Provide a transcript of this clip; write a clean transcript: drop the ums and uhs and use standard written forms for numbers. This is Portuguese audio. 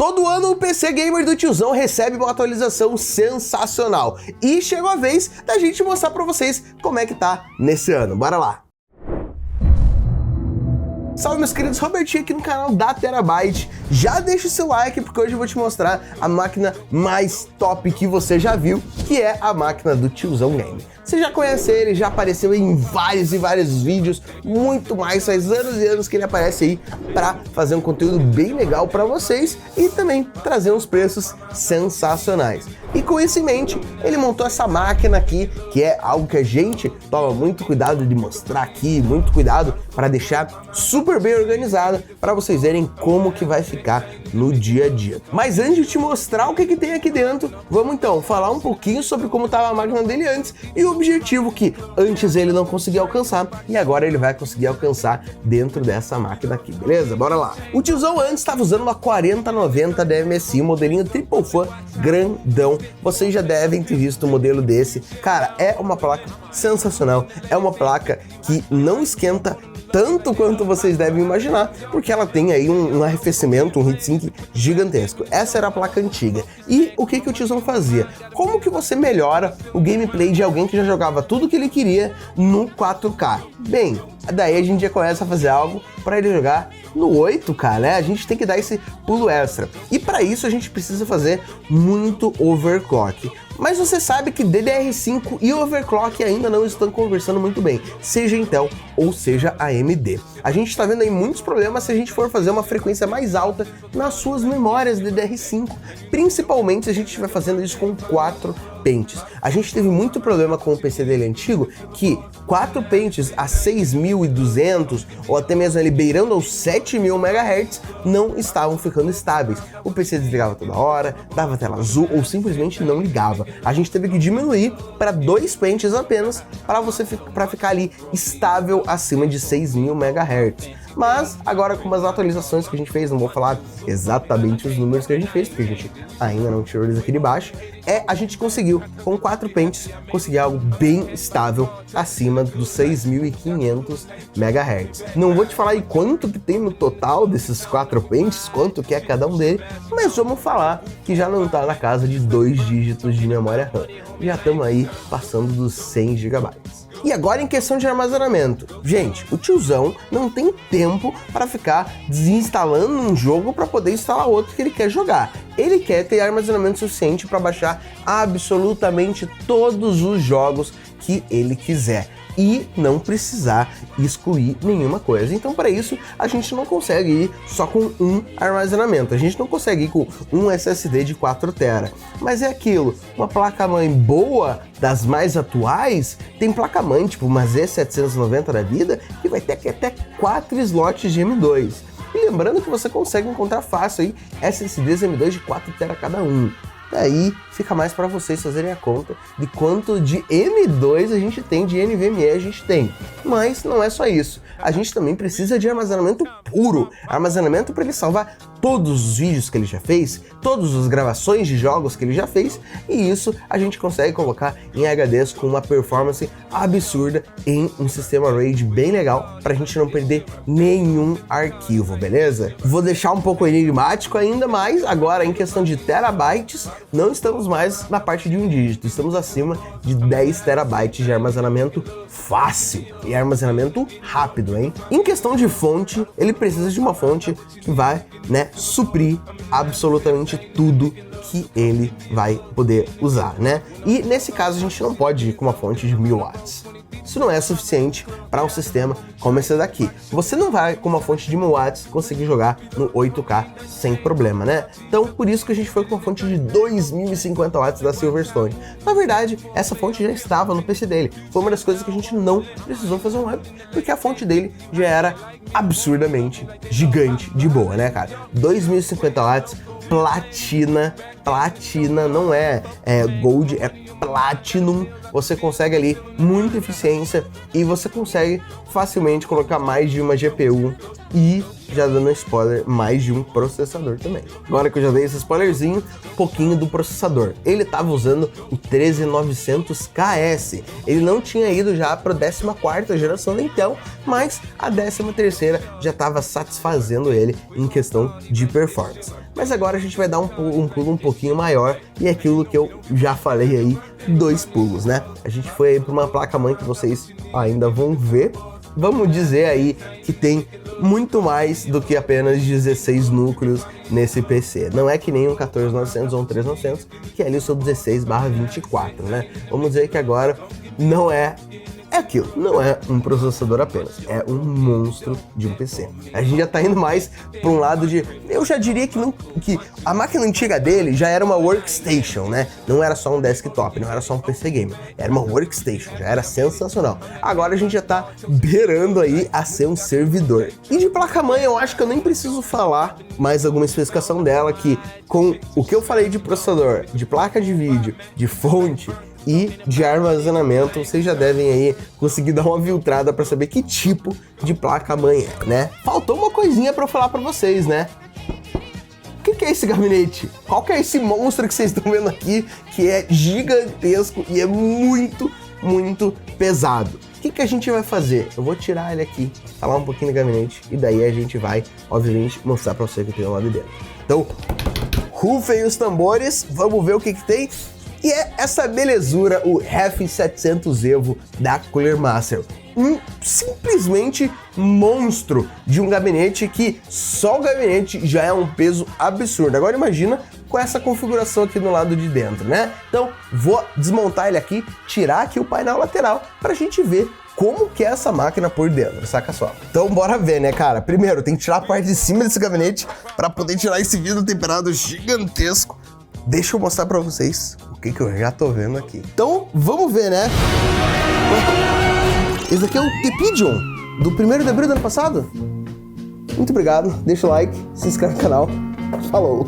Todo ano o PC Gamer do Tiozão recebe uma atualização sensacional. E chegou a vez da gente mostrar pra vocês como é que tá nesse ano. Bora lá! Salve meus queridos, Robertinho aqui no canal da Terabyte. Já deixa o seu like porque hoje eu vou te mostrar a máquina mais top que você já viu, que é a máquina do Tiozão Game. Você já conhece ele, já apareceu em vários e vários vídeos, muito mais, faz anos e anos que ele aparece aí para fazer um conteúdo bem legal para vocês e também trazer uns preços sensacionais. E com isso em mente, ele montou essa máquina aqui, que é algo que a gente toma muito cuidado de mostrar aqui, muito cuidado para deixar super bem organizada para vocês verem como que vai ficar no dia a dia. Mas antes de te mostrar o que tem aqui dentro, vamos então falar um pouquinho sobre como estava a máquina dele antes e o objetivo que antes ele não conseguia alcançar e agora ele vai conseguir alcançar dentro dessa máquina aqui, beleza? Bora lá! O Tiozão antes estava usando uma 4090 da MSI, modelinho Triple Fan grandão. Vocês já devem ter visto um modelo desse. Cara, é uma placa sensacional, é uma placa que não esquenta tanto quanto vocês devem imaginar, porque ela tem aí um arrefecimento, um heatsink gigantesco. Essa era a placa antiga. E o que o Tiozão fazia? Como que você melhora o gameplay de alguém que já jogava tudo que ele queria no 4K? Bem, daí a gente já começa a fazer algo para ele jogar no 8K, né? A gente tem que dar esse pulo extra. E para isso a gente precisa fazer muito overclock. Mas você sabe que DDR5 e overclock ainda não estão conversando muito bem, seja Intel ou seja AMD. A gente está vendo aí muitos problemas se a gente for fazer uma frequência mais alta nas suas memórias DDR5, principalmente se a gente estiver fazendo isso com 4 pentes. A gente teve muito problema com o PC dele antigo, que 4 pentes a 6.200 ou até mesmo ali beirando aos 7.000 MHz não estavam ficando estáveis. O PC desligava toda hora, dava tela azul ou simplesmente não ligava. A gente teve que diminuir para 2 pentes apenas para ficar ali estável acima de 6.000 MHz. Mas agora com umas atualizações que a gente fez, não vou falar exatamente os números que a gente fez, porque a gente ainda não tirou eles aqui de baixo, a gente conseguiu, com 4 pentes, conseguir algo bem estável acima dos 6.500 MHz. Não vou te falar aí quanto que tem no total desses 4 pentes, quanto que é cada um deles, mas vamos falar que já não está na casa de 2 dígitos de memória RAM. Já estamos aí passando dos 100 GB. E agora em questão de armazenamento, gente, o Tiozão não tem tempo para ficar desinstalando um jogo para poder instalar outro que ele quer jogar. Ele quer ter armazenamento suficiente para baixar absolutamente todos os jogos que ele quiser e não precisar excluir nenhuma coisa. Então, para isso, a gente não consegue ir só com um armazenamento. A gente não consegue ir com um SSD de 4 TB. Mas é aquilo, uma placa-mãe boa, das mais atuais, tem placa-mãe, tipo uma Z790 da vida, que vai ter até 4 slots de M2. E lembrando que você consegue encontrar fácil aí SSDs M2 de 4 TB cada um. Daí fica mais para vocês fazerem a conta de quanto de M2 a gente tem, de NVMe a gente tem. Mas não é só isso, a gente também precisa de armazenamento puro, armazenamento para ele salvar todos os vídeos que ele já fez, todas as gravações de jogos que ele já fez, e isso a gente consegue colocar em HDs com uma performance absurda em um sistema RAID bem legal para a gente não perder nenhum arquivo, beleza? Vou deixar um pouco enigmático ainda, mas agora em questão de terabytes, não estamos mais na parte de um dígito, estamos acima de 10 terabytes de armazenamento fácil e armazenamento rápido, hein? Em questão de fonte, ele precisa de uma fonte que vai, suprir absolutamente tudo que ele vai poder usar, E nesse caso a gente não pode ir com uma fonte de 1000 watts. Isso não é suficiente para um sistema como esse daqui. Você não vai, com uma fonte de 1000 watts, conseguir jogar no 8K sem problema, Então, por isso que a gente foi com uma fonte de 2050 watts da Silverstone. Na verdade, essa fonte já estava no PC dele. Foi uma das coisas que a gente não precisou fazer um up, porque a fonte dele já era absurdamente gigante de boa, cara? 2050 watts, platina, não é gold, é platinum. Você consegue ali muita eficiência e você consegue facilmente colocar mais de uma GPU e, já dando spoiler, mais de um processador também. Agora que eu já dei esse spoilerzinho, um pouquinho do processador. Ele estava usando o 13900KS. Ele não tinha ido já para a 14ª geração da Intel, mas a 13ª já estava satisfazendo ele em questão de performance. mas agora a gente vai dar um pulo um pouquinho maior, e é aquilo que eu já falei aí, 2 pulos, né? A gente foi aí para uma placa-mãe que vocês ainda vão ver. Vamos dizer aí que tem muito mais do que apenas 16 núcleos nesse PC. Não é que nem um 14900 ou um 3900, que é ali o seu 16/24, né? Vamos dizer que agora não é aquilo, não é um processador apenas, é um monstro de um PC. A gente já tá indo mais para um lado de, eu já diria que a máquina antiga dele já era uma workstation, né? Não era só um desktop, não era só um PC gamer, era uma workstation, já era sensacional. Agora a gente já tá beirando aí a ser um servidor. E de placa-mãe eu acho que eu nem preciso falar mais alguma especificação dela, que com o que eu falei de processador, de placa de vídeo, de fonte e de armazenamento, vocês já devem aí conseguir dar uma filtrada para saber que tipo de placa-mãe é, né? Faltou uma coisinha para eu falar para vocês, né? O que é esse gabinete? Qual que é esse monstro que vocês estão vendo aqui, que é gigantesco e é muito, muito pesado? O que a gente vai fazer? Eu vou tirar ele aqui, falar um pouquinho do gabinete, e daí a gente vai, obviamente, mostrar para você o que tem lá de dentro. Então, rufem os tambores, vamos ver o que tem. E é essa belezura, o Ref 700 Evo da Cooler Master. Um simplesmente monstro de um gabinete que só o gabinete já é um peso absurdo. Agora imagina com essa configuração aqui no lado de dentro, né? Então vou desmontar ele aqui, tirar aqui o painel lateral pra gente ver como que é essa máquina por dentro, saca só. Então bora ver, né, cara? Primeiro tem que tirar a parte de cima desse gabinete para poder tirar esse vidro temperado gigantesco. Deixa eu mostrar pra vocês o que eu já tô vendo aqui. Então, vamos ver, né? Esse aqui é o The Pigeon, do 1º de abril do ano passado. Muito obrigado, deixa o like, se inscreve no canal. Falou!